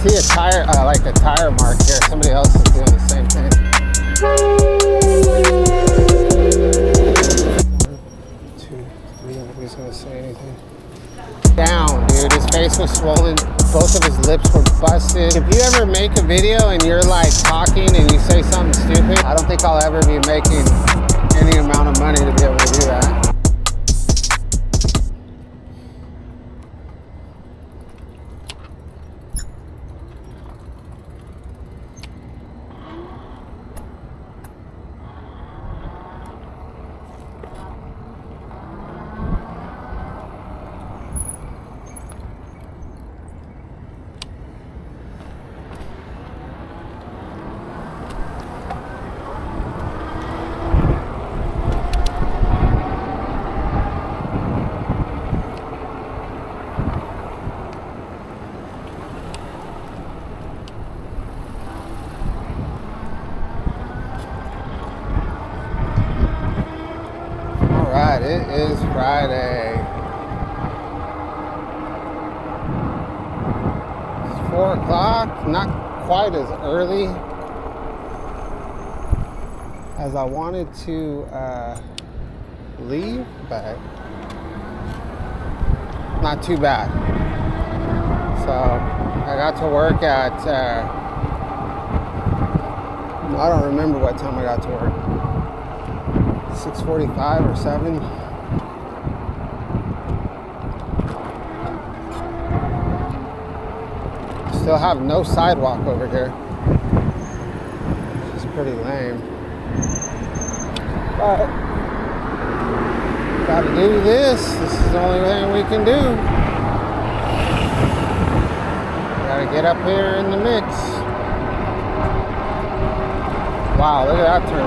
see a tire, like a tire mark here. Somebody else is doing the same thing. 1, 2, 3, nobody's gonna say anything. Down, dude, his face was swollen. Both of his lips were busted. If you ever make a video and you're like talking and you say something stupid, I don't think I'll ever be making any amount of money to be able to do that. It is Friday. It's 4 o'clock, not quite as early as I wanted to leave, but not too bad. So I got to work at, I don't remember what time I got to work. 6:45 or 7. Still have no sidewalk over here, which is pretty lame. But gotta do this. This is the only thing we can do. Gotta get up here in the mix. Wow, look at that turn.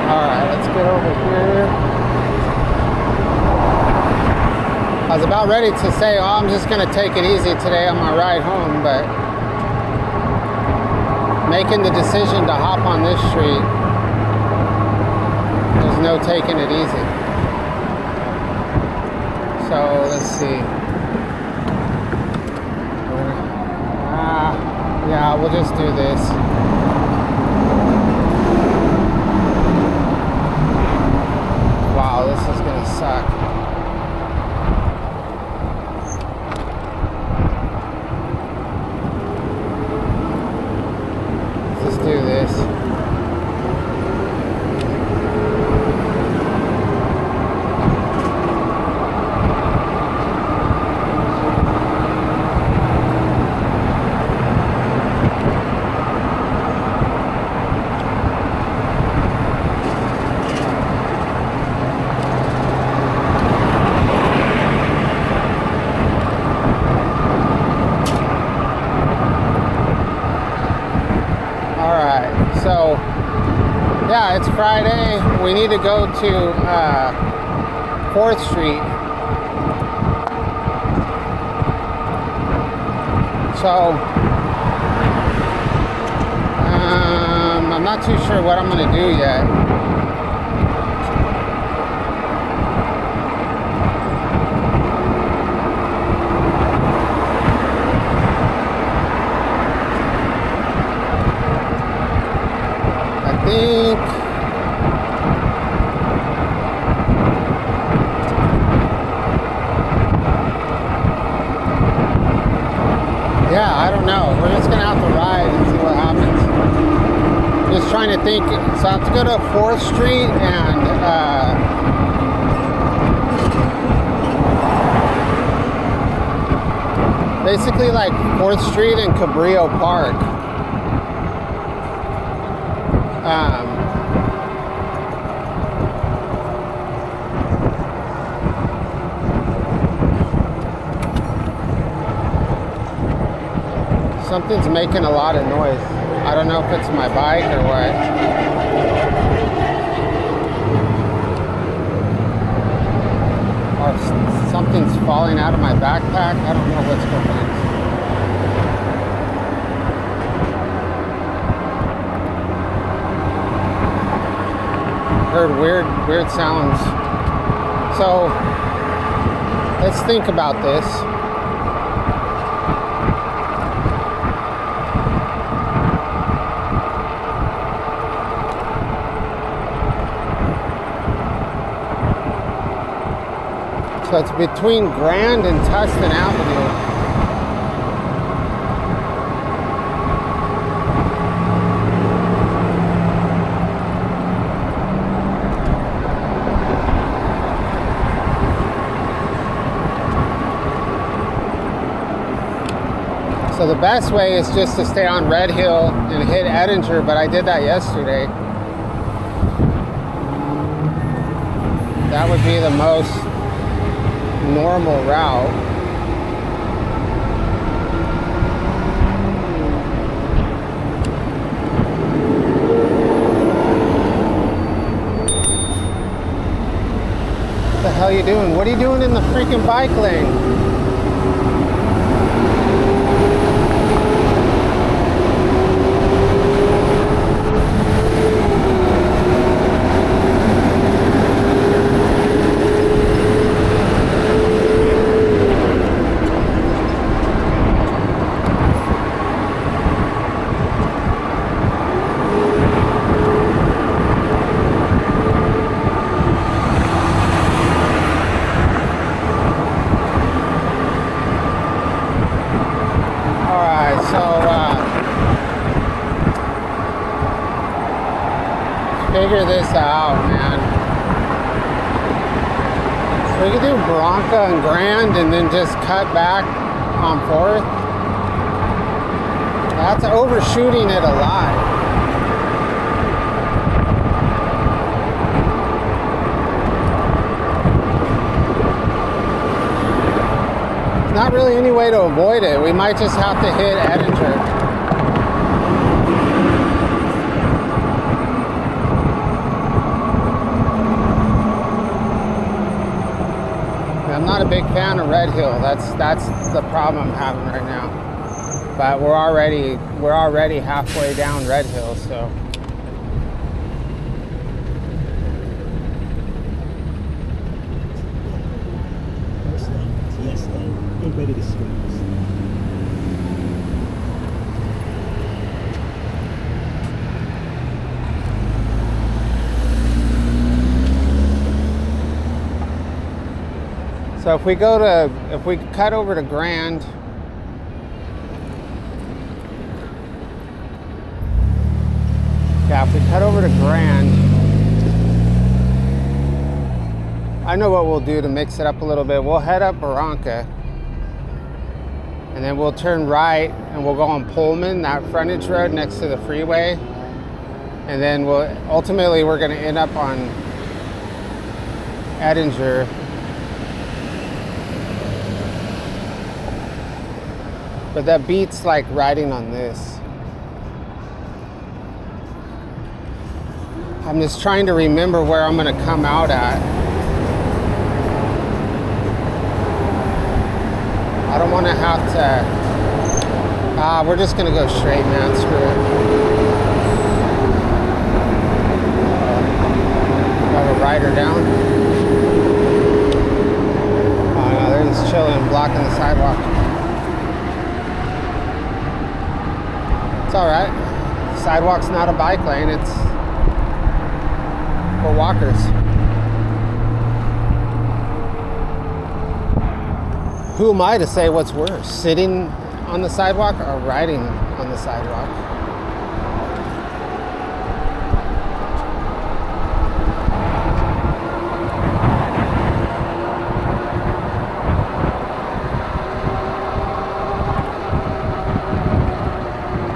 Alright, let's get over here. I was about ready to say, oh, I'm just going to take it easy today on my ride home, but making the decision to hop on this street, there's no taking it easy. So, let's see. Yeah, we'll just do this. Wow, this is gonna suck. Let's do this. So, yeah, it's Friday. We need to go to 4th Street. So, I'm not too sure what I'm going to do yet. Yeah, I don't know. We're just gonna have to ride and see what happens. Just trying to think. So I have to go to 4th Street and basically like 4th Street and Cabrillo Park. Something's making a lot of noise. I don't know if it's my bike or what. Or something's falling out of my backpack. I don't know what's going on. Heard weird sounds So let's think about this. So it's between Grand and Tustin Avenue. So the best way is just to stay on Red Hill and hit Edinger, but I did that yesterday. That would be the most normal route. What the hell are you doing? What are you doing in the freaking bike lane? Figure this out, man. So we could do Bronca and Grand and then just cut back on 4th. That's overshooting it a lot. There's not really any way to avoid it. We might just have to hit Edinger. I'm not a big fan of Red Hill. That's the problem I'm having right now. But we're already halfway down Red Hill, so. Yes, get ready to swing. So if we cut over to Grand, if we cut over to Grand, I know what we'll do to mix it up a little bit. We'll head up Barranca, and then we'll turn right, and we'll go on Pullman, that frontage road next to the freeway, and then ultimately we're going to end up on Edinger. But that beats like riding on this. I'm just trying to remember where I'm gonna come out at. I don't wanna have to, we're just gonna go straight, man, screw it. Have a rider down. Oh no, they're just chilling, blocking the sidewalk. It's all right. Sidewalk's not a bike lane, it's for walkers. Who am I to say what's worse, sitting on the sidewalk or riding on the sidewalk?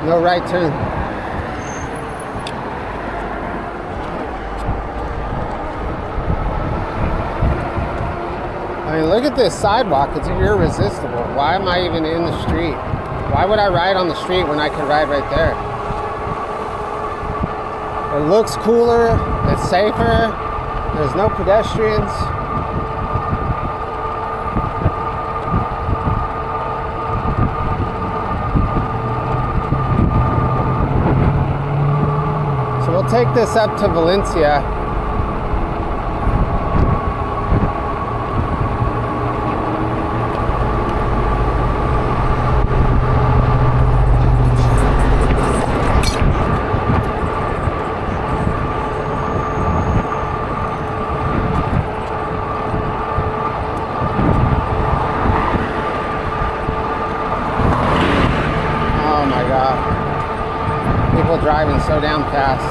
No right turn. I mean, look at this sidewalk. It's irresistible. Why am I even in the street? Why would I ride on the street when I could ride right there? It looks cooler. It's safer. There's no pedestrians. We'll take this up to Valencia. so damn fast.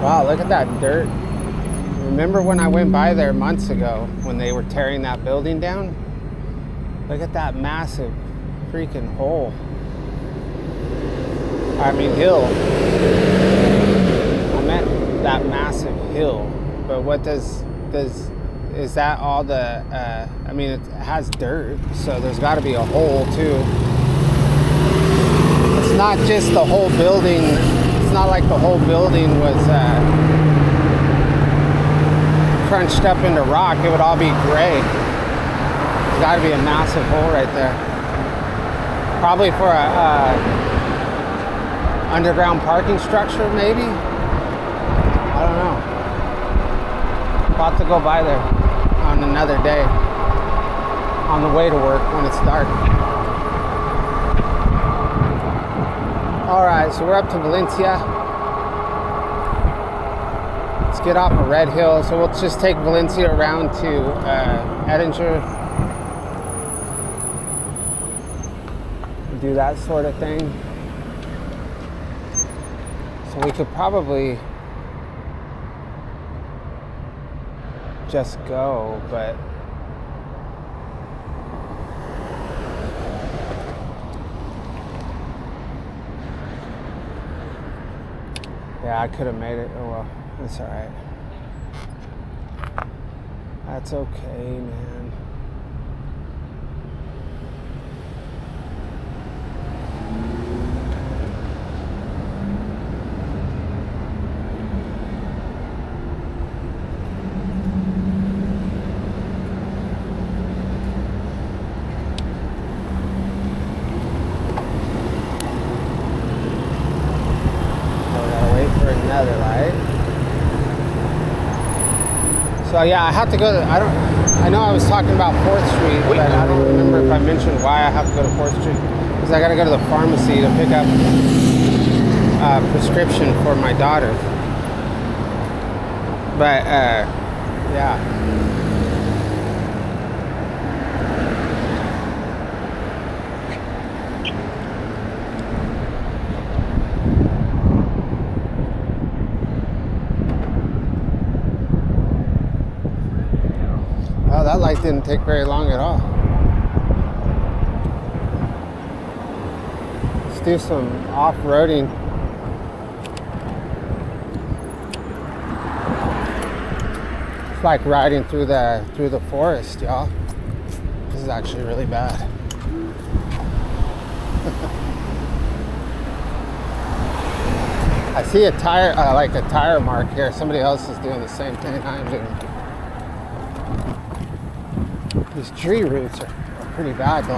Wow, look at that dirt. Remember when I went by there months ago when they were tearing that building down? Look at that massive freaking hole. I mean hill. I meant that massive hill. But what is that all the, I mean it has dirt, so there's gotta be a hole too. It's not just the whole building, it's not like the whole building was crunched up into rock. It would all be gray. There's gotta be a massive hole right there. Probably for a underground parking structure, maybe? I don't know. About to go by there on another day. On the way to work when it's dark. Alright, so we're up to Valencia. Let's get off of Red Hill. So we'll just take Valencia around to Edinger. Do that sort of thing. So we could probably just go, but yeah, I could have made it. Oh well, that's all right. That's okay, man. So yeah, I have to go to, I know I was talking about 4th Street, but I don't remember if I mentioned why I have to go to 4th Street. Because I gotta go to the pharmacy to pick up a prescription for my daughter. But yeah. That light didn't take very long at all. Let's do some off-roading. It's like riding through the forest, y'all. This is actually really bad. I see a tire, like a tire mark here. Somebody else is doing the same thing I'm doing. These tree roots are pretty bad though.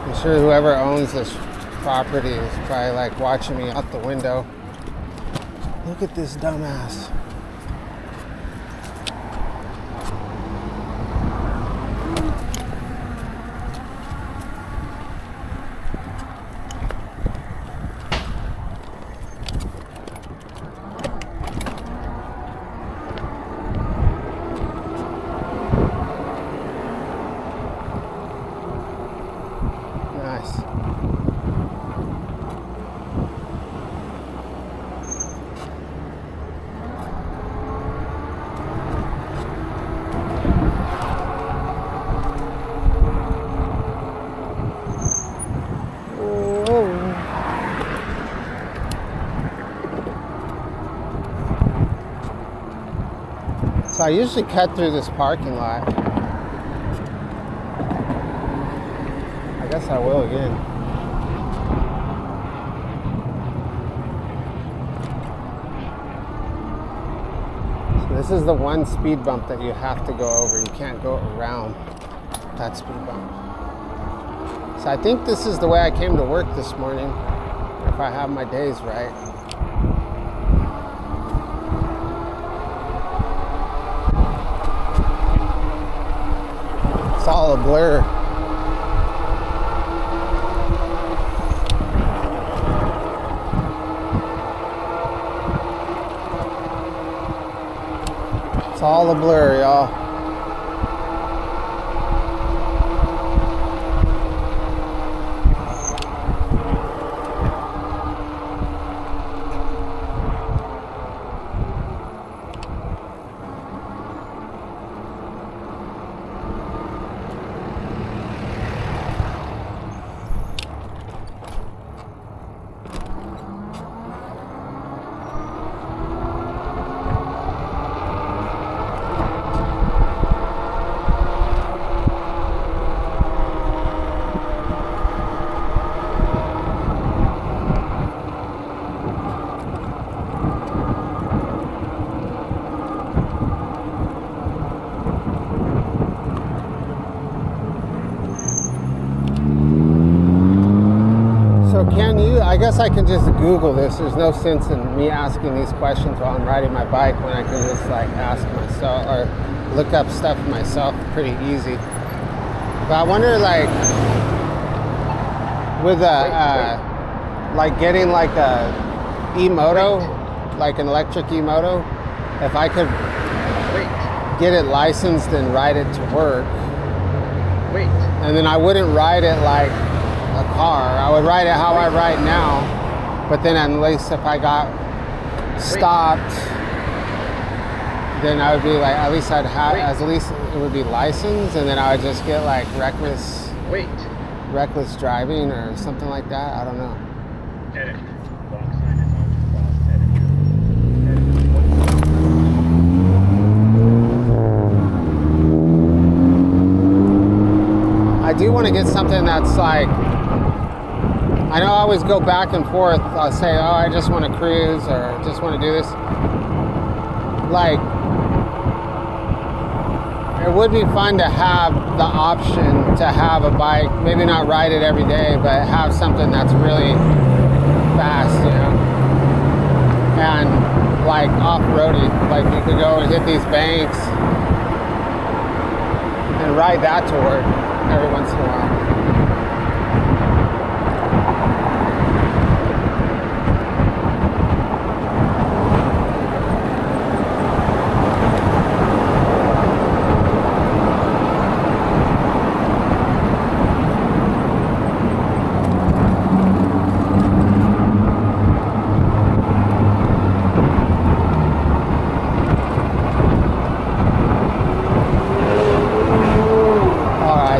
I'm sure whoever owns this property is probably like watching me out the window. Look at this dumbass. So I usually cut through this parking lot. I guess I will again. So this is the one speed bump that you have to go over. You can't go around that speed bump. So I think this is the way I came to work this morning, if I have my days right. It's all a blur. It's all a blur, y'all. I guess I can just Google this. There's no sense in me asking these questions while I'm riding my bike when I can just like ask myself or look up stuff myself pretty easy. But I wonder, like, with like getting like a e-moto, like an electric e-moto, if I could get it licensed and ride it to work, and then I wouldn't ride it like a car. I would ride it how I ride now, but then at least if I got stopped, then I would be like, at least I'd have, at least it would be licensed, and then I would just get like reckless driving or something like that. I don't know. Edit. I do want to get something that's like, I know I always go back and forth. I'll say, oh, I just want to cruise or just want to do this. Like, it would be fun to have the option to have a bike, maybe not ride it every day, but have something that's really fast, you know, and like off-roady. Like you could go and hit these banks and ride that to work every once in a while.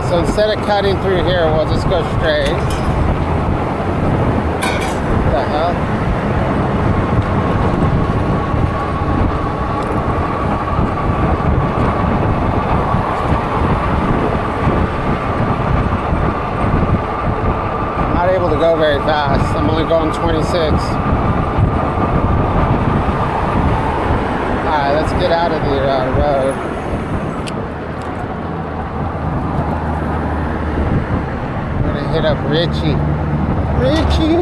So instead of cutting through here, we'll just go straight. What the hell? I'm not able to go very fast. I'm only going 26. Alright, let's get out of the road. Hit up Richie. Richie.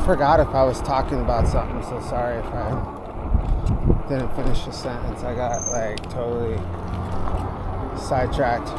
forgot if I was talking about something, so sorry if I didn't finish the sentence. I got like totally sidetracked.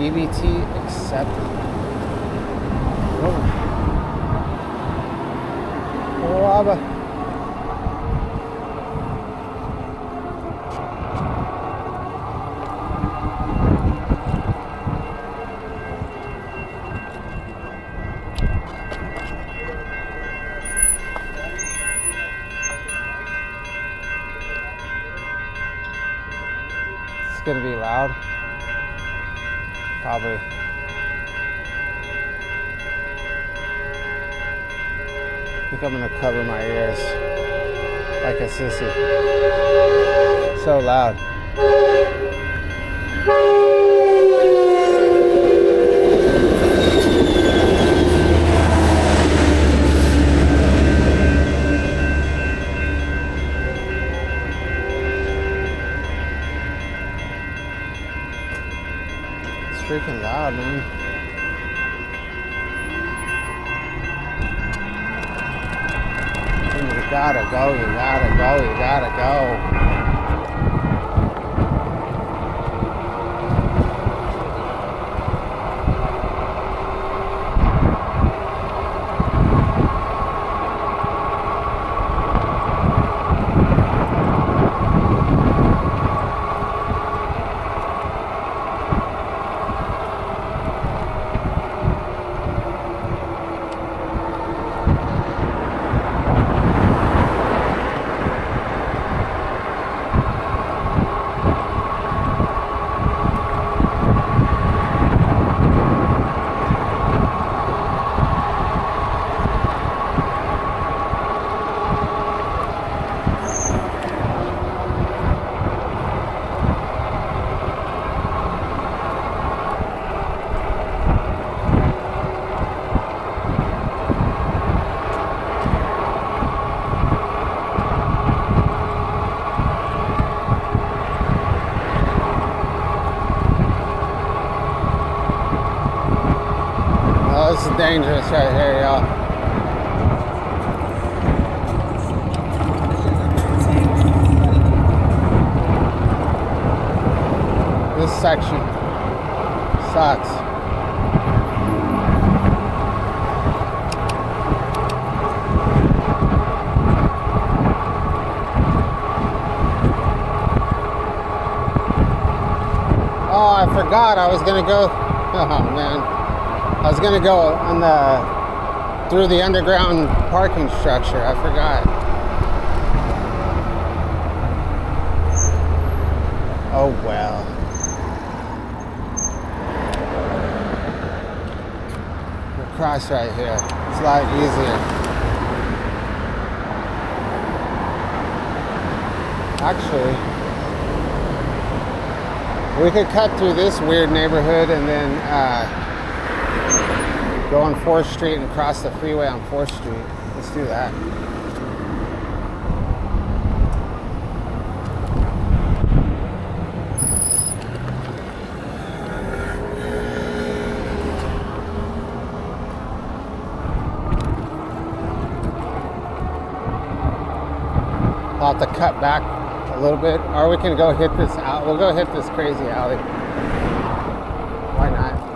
EBT accepted. Waba. It's gonna be loud. Probably. I think I'm gonna cover my ears like a sissy. So loud. Freaking loud, man. You gotta go, you gotta go, you gotta go. This is dangerous right here, y'all. This section sucks. Oh, I forgot I was gonna go. Oh man. I was gonna go on through the underground parking structure. I forgot. Oh well. We'll cross right here. It's a lot easier. Actually, we could cut through this weird neighborhood and then go on 4th Street and cross the freeway on 4th Street. Let's do that. I'll have to cut back a little bit, or we can go hit this out. We'll go hit this crazy alley. Why not?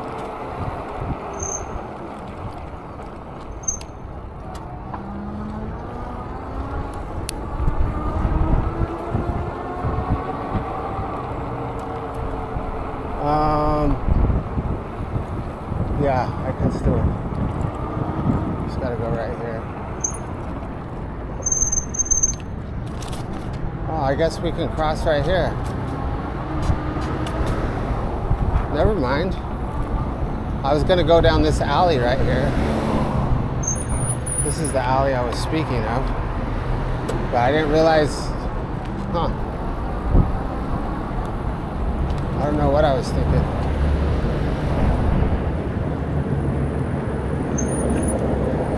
do it. Just gotta go right here. Oh, I guess we can cross right here. Never mind. I was gonna go down this alley right here. This is the alley I was speaking of. But I didn't realize, I don't know what I was thinking.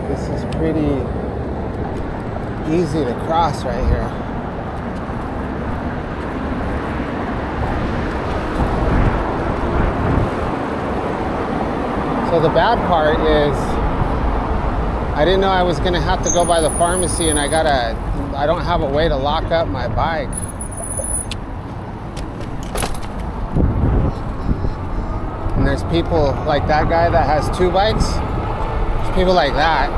This is pretty easy to cross right here. So the bad part is I didn't know I was gonna have to go by the pharmacy, and I don't have a way to lock up my bike. And there's people like that guy that has 2 bikes. There's people like that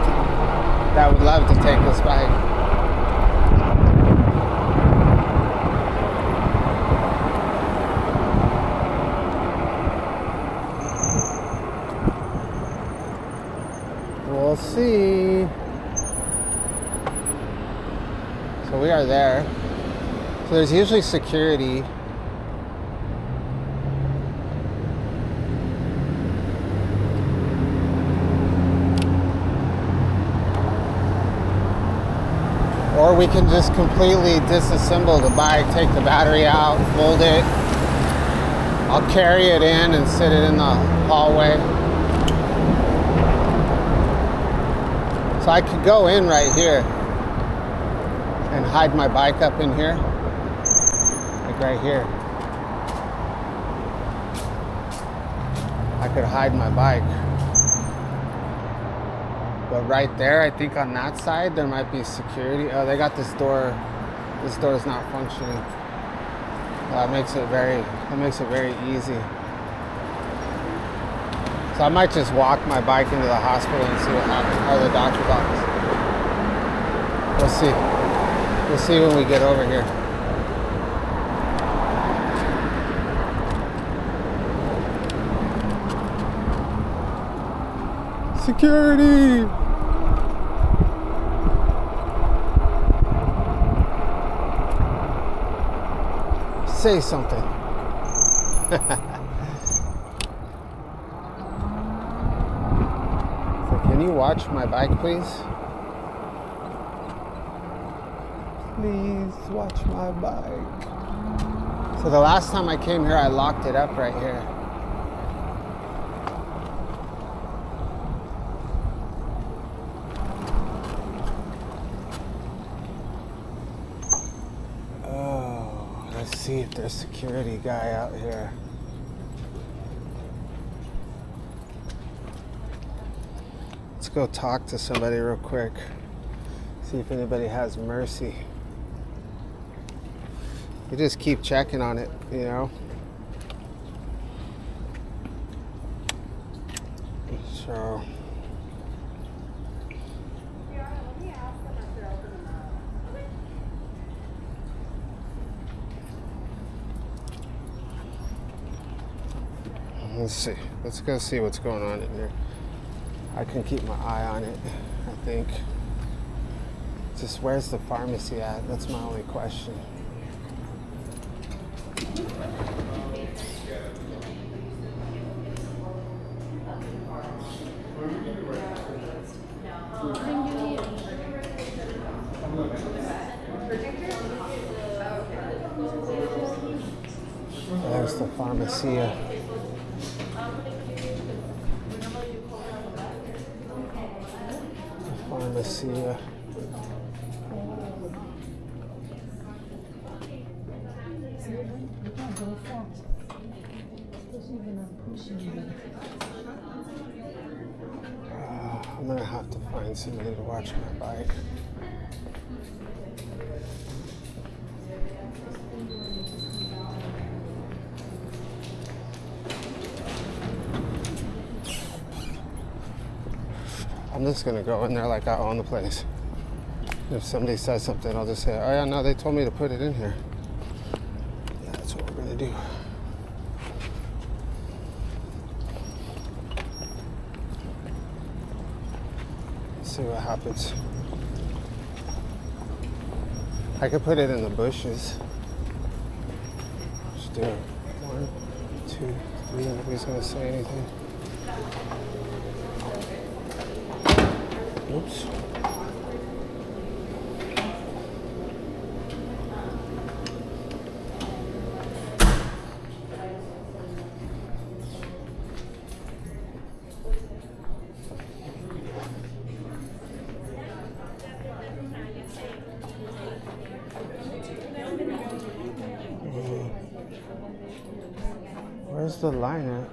would love to take this bike. We'll see. So we are there. So there's usually security. Or we can just completely disassemble the bike, take the battery out, fold it. I'll carry it in and sit it in the hallway. So I could go in right here and hide my bike up in here, like right here. I could hide my bike. But right there, I think on that side, there might be security. Oh, they got this door. This door is not functioning. That makes it very easy. So I might just walk my bike into the hospital and see what happens, or the doctor's office. We'll see. We'll see when we get over here. Security! Say something. Can you watch my bike, please? Please watch my bike. So the last time I came here, I locked it up right here. Oh, let's see if there's a security guy out here. Let's go talk to somebody real quick. See if anybody has mercy. You just keep checking on it, you know? So. Let's see. Let's go see what's going on in here. I can keep my eye on it, I think. Just where's the pharmacy at? That's my only question. There's the pharmacia. Pharmacia. I'm gonna have to find somebody to watch my bike. I'm just gonna go in there like I own the place. If somebody says something, I'll just say, oh yeah, no, they told me to put it in here. Yeah, that's what we're gonna do. Let's see what happens. I could put it in the bushes. Just do it. 1, 2, 3. Nobody's gonna say anything. Oops. Where's the line at?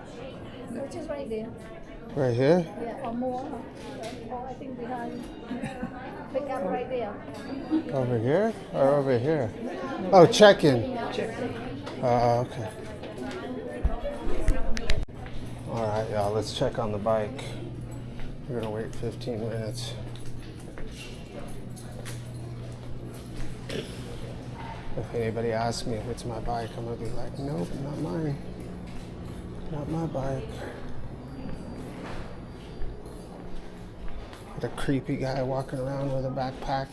Which is right there. Right here? Yeah, or more. Or I think behind. Pick up right there. Over here or over here? Oh, check-in. Okay. All right, y'all, let's check on the bike. We're gonna wait 15 minutes. If anybody asks me if it's my bike, I'm gonna be like, nope, not mine. Not my bike. Got a creepy guy walking around with a backpack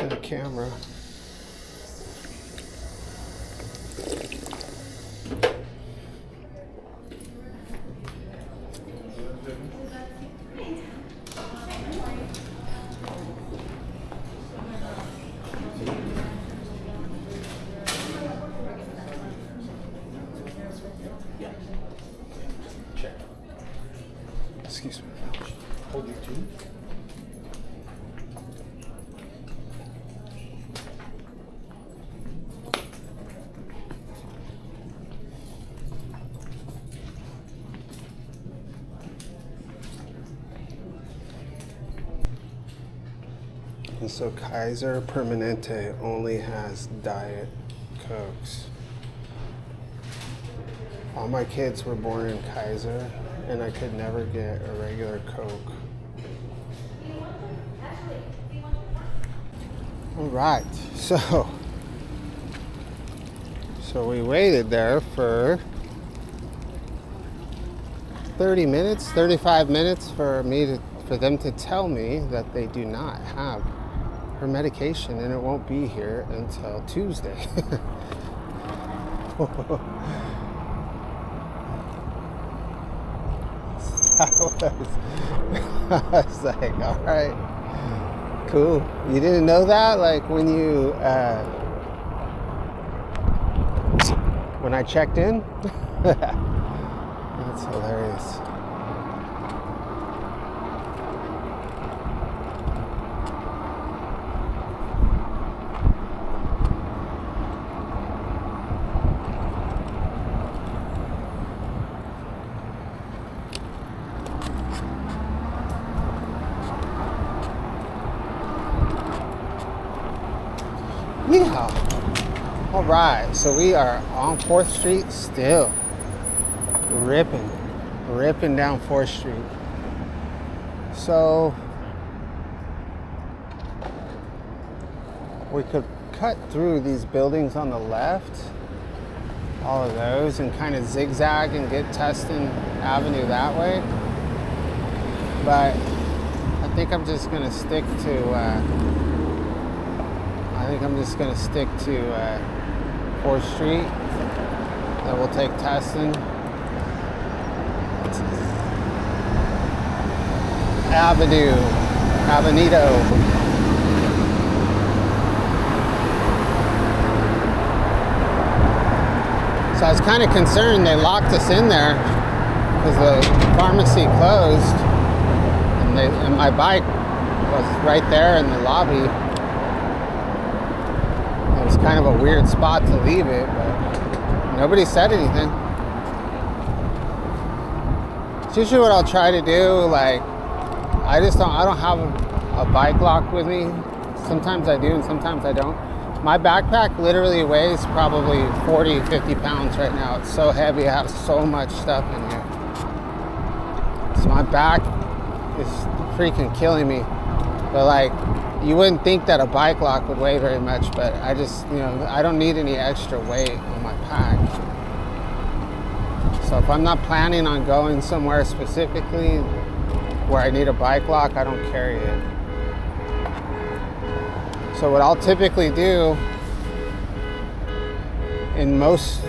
and a camera. Excuse me. Hold your two. And so Kaiser Permanente only has Diet Cokes. All my kids were born in Kaiser, and I could never get a regular Coke. All right, so we waited there for 30 minutes, 35 minutes for them to tell me that they do not have her medication and it won't be here until Tuesday. I was like, all right, cool. You didn't know that? Like when I checked in? That's hilarious. Yeah. All right, so we are on 4th Street still. Ripping down 4th Street. So we could cut through these buildings on the left, all of those, and kind of zigzag and get Tustin Avenue that way. But I think I'm just gonna stick to 4th Street. Then we'll take Tustin Avenida. So I was kind of concerned they locked us in there because the pharmacy closed, and my bike was right there in the lobby. It was kind of a weird spot to leave it, but nobody said anything. It's usually what I'll try to do. Like, I don't have a bike lock with me. Sometimes I do and sometimes I don't. My backpack literally weighs probably 40, 50 pounds right now. It's so heavy, I have so much stuff in here. So my back is freaking killing me. But like, you wouldn't think that a bike lock would weigh very much, but I just, I don't need any extra weight on my pack. So if I'm not planning on going somewhere specifically, where I need a bike lock, I don't carry it. So what I'll typically do in most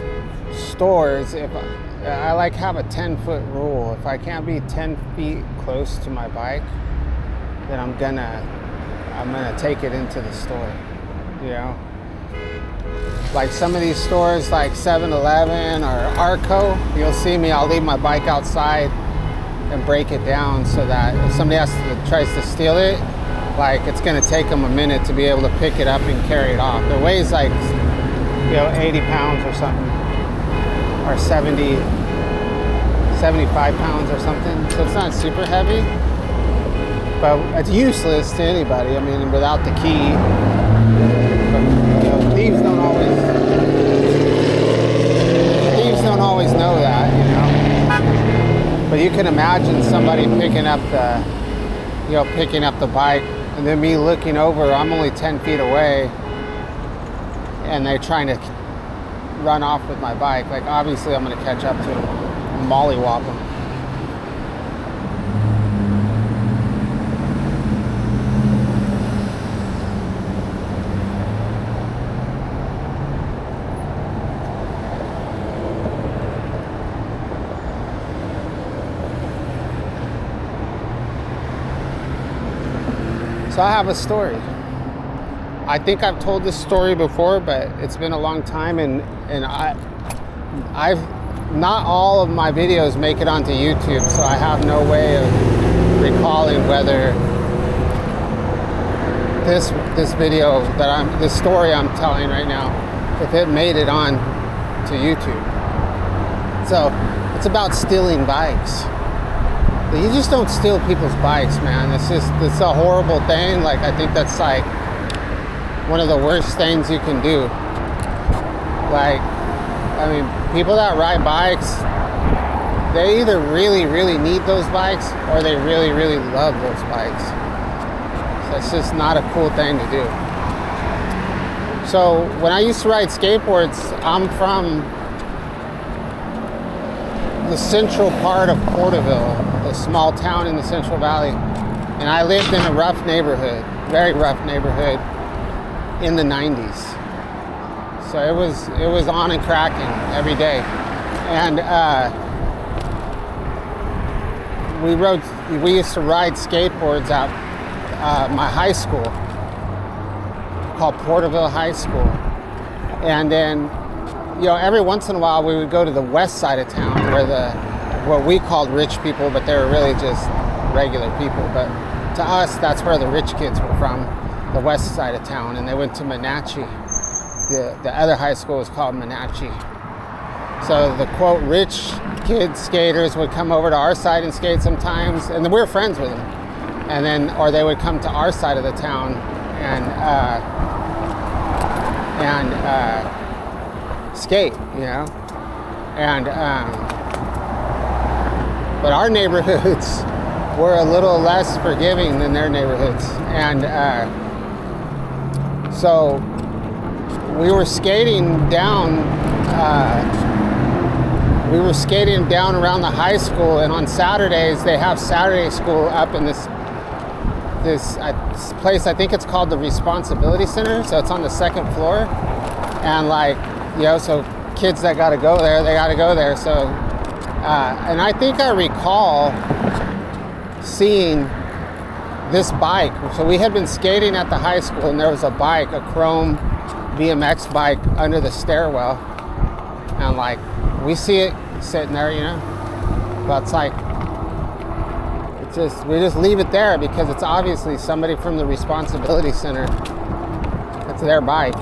stores, if I like have a 10-foot rule. If I can't be 10 feet close to my bike, then I'm gonna take it into the store, you know? Like some of these stores like 7-Eleven or Arco, you'll see me, I'll leave my bike outside and break it down so that if somebody tries to steal it, like it's gonna take them a minute to be able to pick it up and carry it off. It weighs like, 80 pounds or something, or 75 pounds or something. So it's not super heavy, but it's useless to anybody. I mean, without the key. But, thieves don't always know that, But you can imagine somebody picking up the bike, and then me looking over. I'm only 10 feet away, and they're trying to run off with my bike. Like, obviously, I'm going to catch up to them, mollywop them. So I have a story. I think I've told this story before, but it's been a long time, and I've not all of my videos make it onto YouTube, so I have no way of recalling whether this video this story I'm telling right now, if it made it on to YouTube. So it's about stealing bikes. You just don't steal people's bikes, man. It's a horrible thing. Like, I think that's like one of the worst things you can do. Like, I mean, people that ride bikes, they either really, really need those bikes or they really, really love those bikes. So it's just not a cool thing to do. So when I used to ride skateboards, I'm from the central part of Porterville, a small town in the Central Valley, and I lived in a rough neighborhood, very rough neighborhood, in the 90s. So it was on and cracking every day, and we used to ride skateboards at my high school, called Porterville High School, and then every once in a while we would go to the west side of town where what we called rich people, but they were really just regular people. But to us, that's where the rich kids were from, the west side of town, and they went to Menachie. The other high school was called Menachie. So the quote rich kids skaters would come over to our side and skate sometimes, and we were friends with them. And then, or they would come to our side of the town and skate, and but our neighborhoods were a little less forgiving than their neighborhoods, and so we were skating down around the high school, and on Saturdays they have Saturday school up in this place. I think it's called the Responsibility Center, so it's on the second floor, and so kids that gotta go there, they gotta go there. So and I think I recall seeing this bike. So we had been skating at the high school, and there was a bike, a chrome BMX bike, under the stairwell, and we see it sitting there, but it's we just leave it there because it's obviously somebody from the Responsibility Center. It's their bike,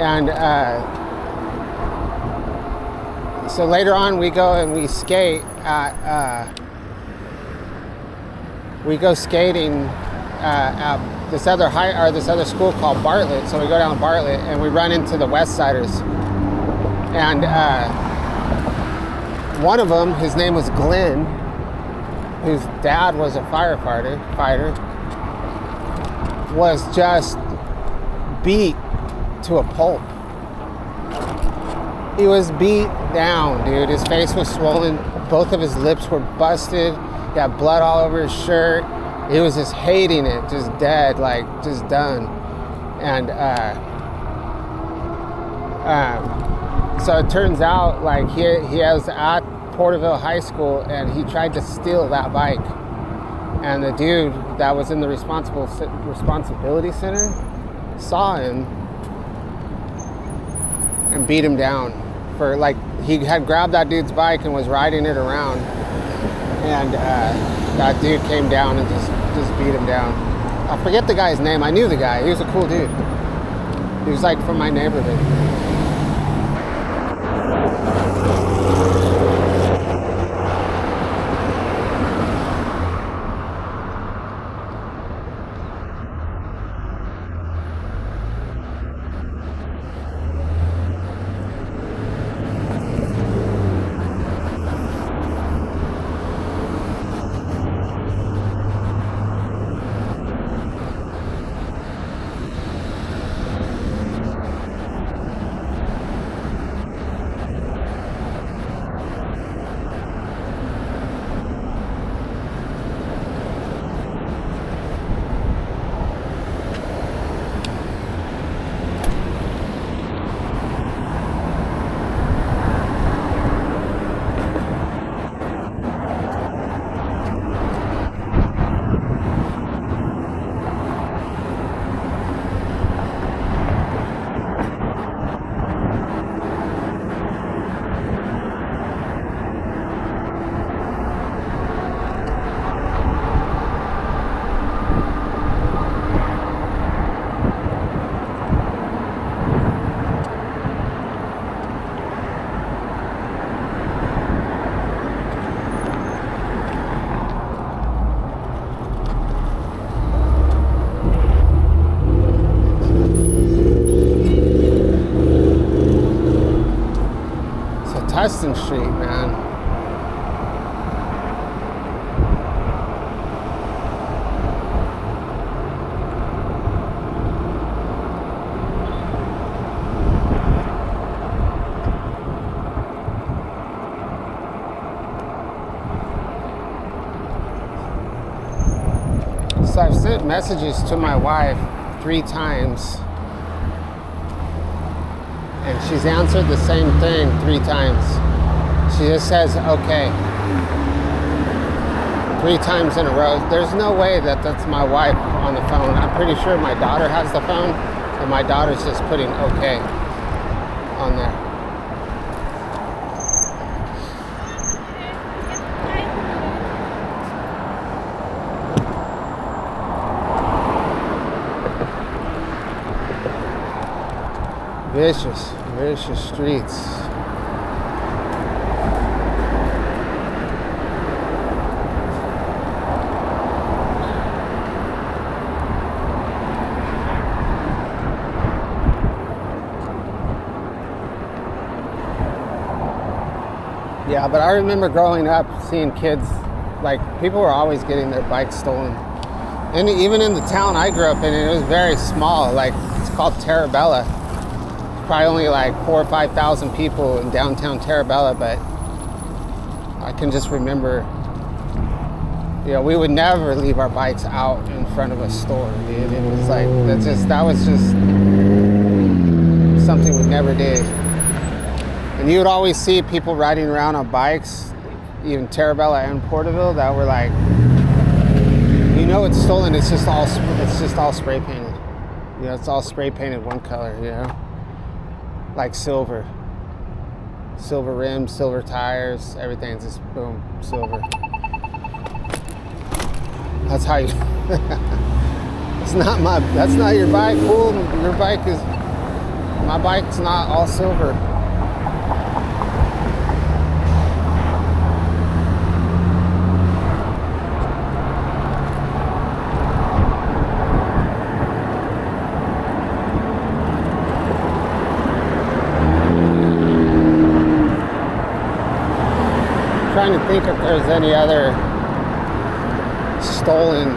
and so later on we go and we skate at skating at this other school called Bartlett. So we go down Bartlett and we run into the West Siders, and one of them, his name was Glenn, whose dad was a fighter, was just beat to a pulp. He was beat down, dude. His face was swollen. both of his lips were busted. He had blood all over his shirt. He was just hating it, just dead, like just done. And so it turns out like he was at Porterville High School and he tried to steal that bike. And the dude that was in the responsibility center saw him and beat him down for like, he had grabbed that dude's bike and was riding it around. And that dude came down and just beat him down. I forget the guy's name. I knew the guy. He was a cool dude. He was like from my neighborhood. Tustin Street, man. So I've sent messages to my wife 3 times. And she's answered the same thing 3 times. She just says, okay. 3 times in a row. There's no way that that's my wife on the phone. I'm pretty sure my daughter has the phone, and my daughter's just putting okay on there. Vicious streets. Yeah, but I remember growing up seeing kids, like people were always getting their bikes stolen. And even in the town I grew up in, it was very small, like it's called Terabella. Probably only like 4,000 or 5,000 people in downtown Terabella, but I can just remember, you know, we would never leave our bikes out in front of a store, dude. It was like, that was just something we never did. And you would always see people riding around on bikes, even Terabella and Porterville, that were like, you know, it's stolen. It's just all spray painted. You know, it's all spray painted one color, you know. Like silver rims, silver tires, everything's just boom, silver. That's how you. That's not your bike, fool. Your bike is. My bike's not all silver. Trying to think if there's any other stolen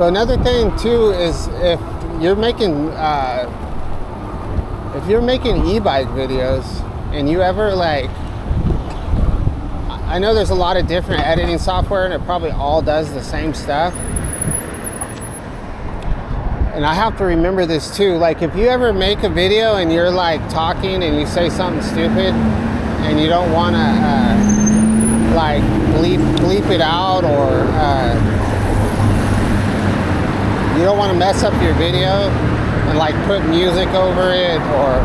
So another thing too is if you're making e-bike videos and you ever like, I know there's a lot of different editing software and it probably all does the same stuff. And I have to remember this too. Like if you ever make a video and you're like talking and you say something stupid and you don't want to like bleep it out, or you don't want to mess up your video and like put music over it or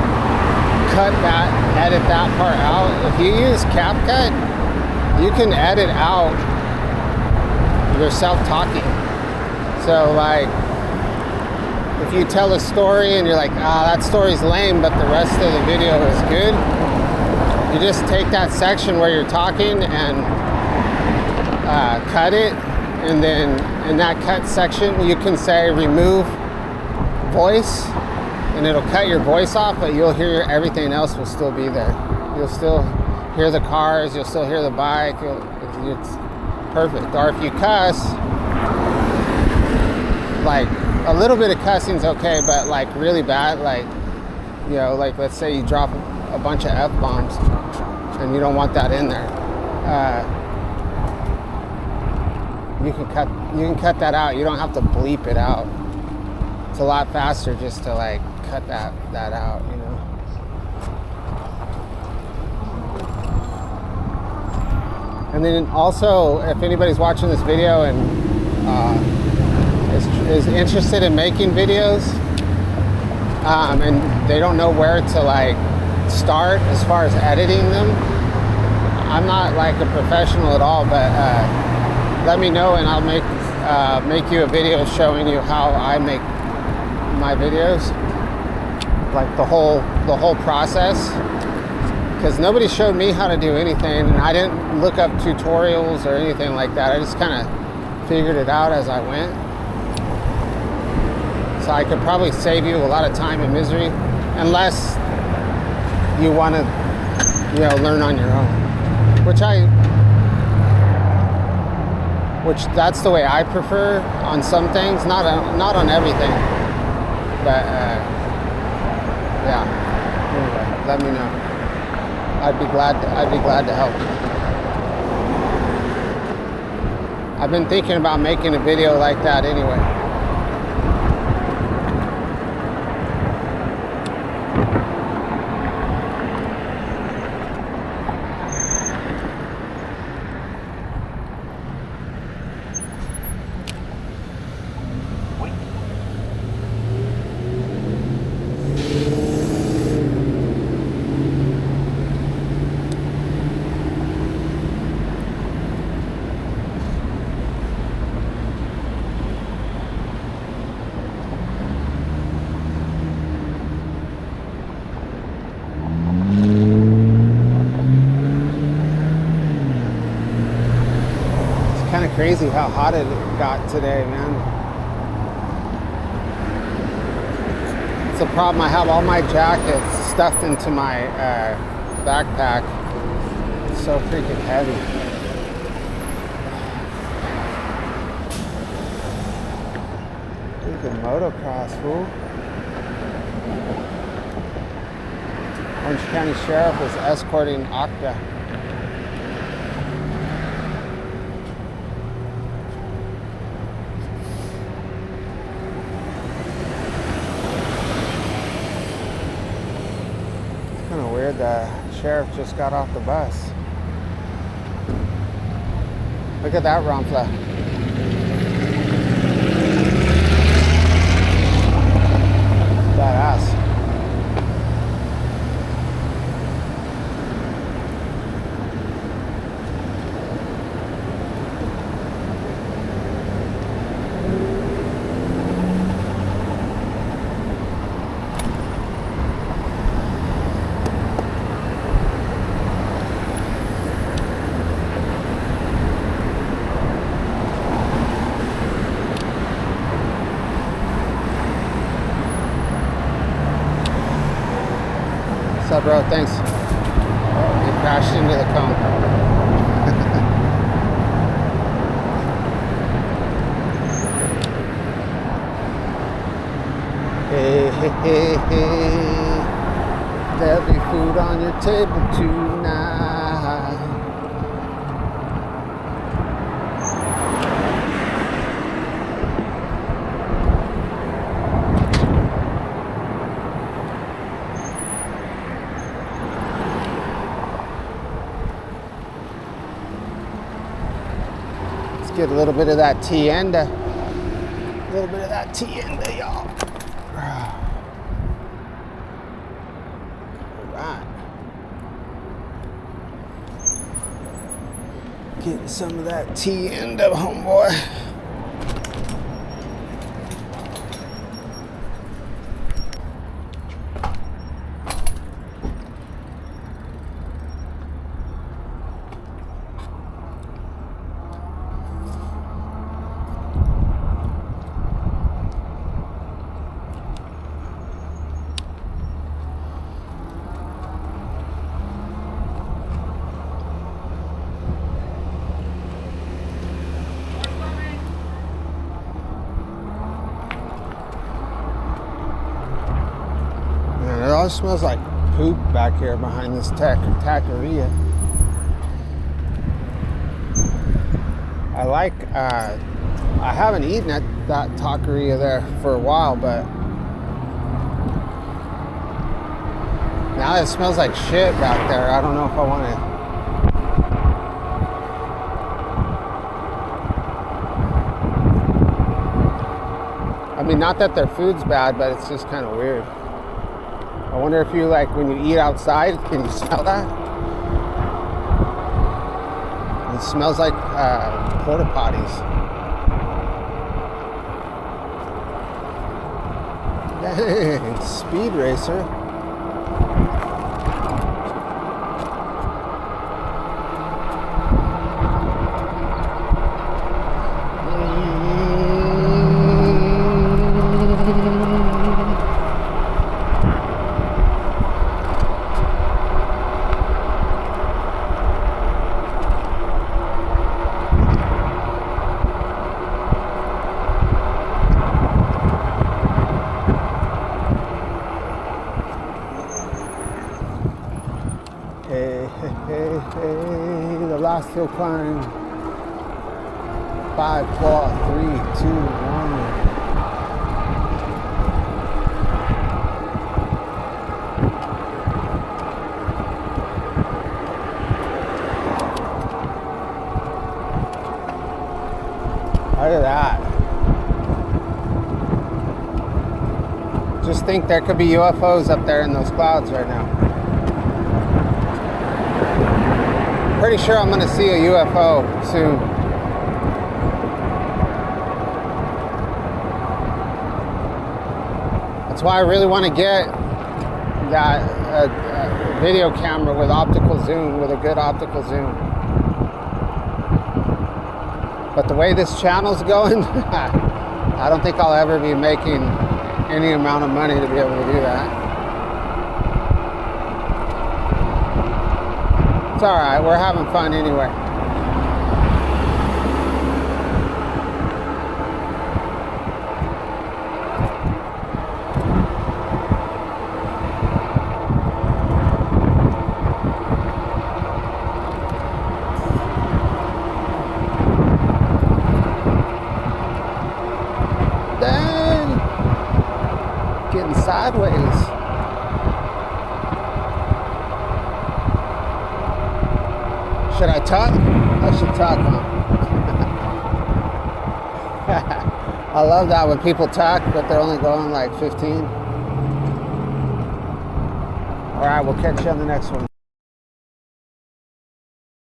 edit that part out. If you use CapCut, you can edit out yourself talking. So like if you tell a story and you're like, that story's lame, but the rest of the video is good, you just take that section where you're talking and cut it, and then in that cut section you can say remove voice, and it'll cut your voice off, but you'll hear everything else will still be there. You'll still hear the cars, you'll still hear the bike. It's perfect. Or if you cuss, like a little bit of cussing's okay, but like really bad, like, you know, like let's say you drop a bunch of F-bombs and you don't want that in there. You can cut that out. You don't have to bleep it out. It's a lot faster just to like cut that out, you know. And then also, if anybody's watching this video and is interested in making videos, and they don't know where to like start as far as editing them, I'm not like a professional at all, but let me know and I'll make you a video showing you how I make my videos, like the whole process, because nobody showed me how to do anything, and I didn't look up tutorials or anything like that. I just kind of figured it out as I went. So I could probably save you a lot of time and misery, unless you want to, you know, learn on your own, which that's the way I prefer on some things, not on everything. But yeah. Anyway, let me know. I'd be glad to help. I've been thinking about making a video like that anyway. Crazy how hot it got today, man. It's a problem. I have all my jackets stuffed into my backpack. It's so freaking heavy. Freaking motocross, fool. Orange County Sheriff is escorting Octa. The sheriff just got off the bus. Look at that Ronfla. Badass. What's up, bro? Thanks. Oh, he crashed into the cone. Hey, hey, there'll be food on your table tonight. Let's get a little bit of that tienda. A little bit of that tienda, y'all. Alright. Getting some of that tienda, homeboy. Man, it always smells like poop back here behind this taqueria. I haven't eaten at that taqueria there for a while, but now it smells like shit back there. I don't know if I want to. I mean, not that their food's bad, but it's just kind of weird. I wonder if you, like, when you eat outside, can you smell that? It smells like porta potties. Dang, speed racer. Hey, the last hill climb. 5, 4, 3, 2, 1. Look at that. Just think there could be UFOs up there in those clouds right now. Pretty sure I'm gonna see a UFO soon. That's why I really want to get that video camera with optical zoom, with a good optical zoom. But the way this channel's going, I don't think I'll ever be making any amount of money to be able to do that. It's all right, we're having fun anyway. Dang, getting sideways. Should I tuck? I should tuck, huh? I love that when people tuck, but they're only going like 15. All right, we'll catch you on the next one.